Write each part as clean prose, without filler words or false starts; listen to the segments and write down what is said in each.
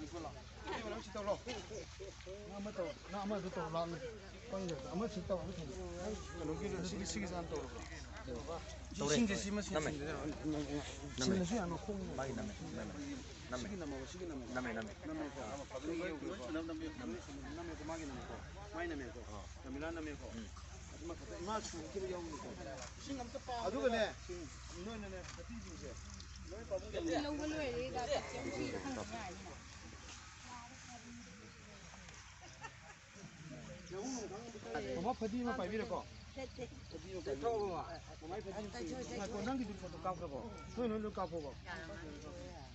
이거라. 이거 혹시 떠올라? 나 아무도 떠올라. 빵이야. 아무 진짜 아무 또. 여기를 시기산 떠올라. 신게 심은 신게. 신게 아마 콩. 많이 남네. 시기 남아 시기 남아. 남네. 남아. 남아 많이 남아. 많이 남아. 남이란 남아. 이마 추기를 여우니까. 신감도 빠. 아두가네. 너는 같이 주세. lâu lười đi đã chiếm khi không ở nhà 엄마 퍼디만 빨비래고. 퍼디만 빨비. 고 난기 들고 까보고. 너는 까보고.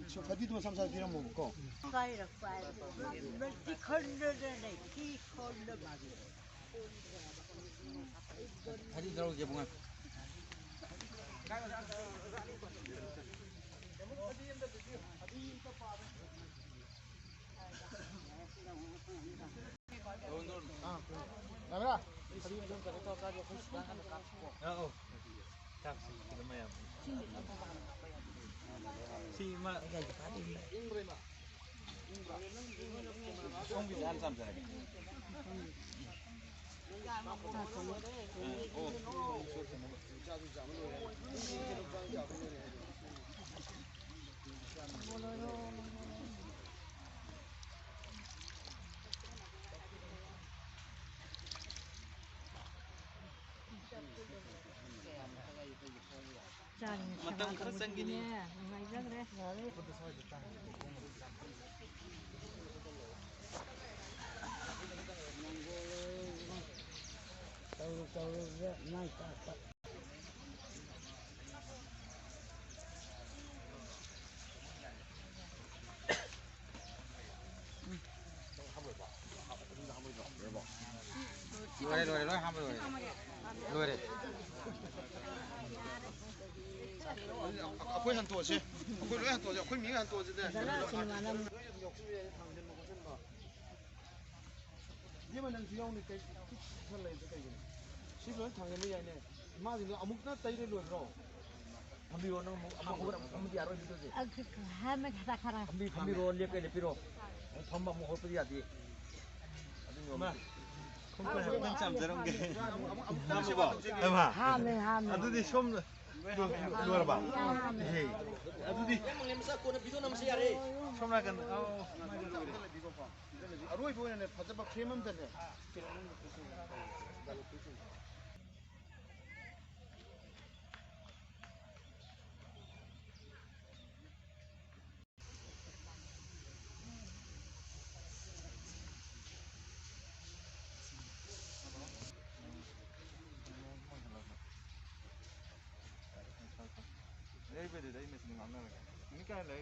저 퍼디도 3-4 비랑 먹고. Quay nó chỉ khôn nữa này khi khôn nữa mà 다시 들어오게 뭔가. 나가라. matang kersang gini. rồi ham rồi. Rồi đấy. 아코이 한 도지. 아코이 한 도지. 아코이 미가 한 도지데. 이번엔 비용이 때 설레 이제 되게. 시간 당연히 아니네. 마지노 아무나 따이를 넣어. 밤비로는 뭐 아무도 알아 비도지. 하면 가라. 밤비로 리에 리피로. 밤밥 먹을 뿐이 아디. 아디 콩콩 참 저런 게 아무 봐. 하면 아두디 좀 luar ba hey adudi som nakan 아로이 보이네. 바자바 크림은 되네. đây bây giờ đây mình ăn rồi những cái này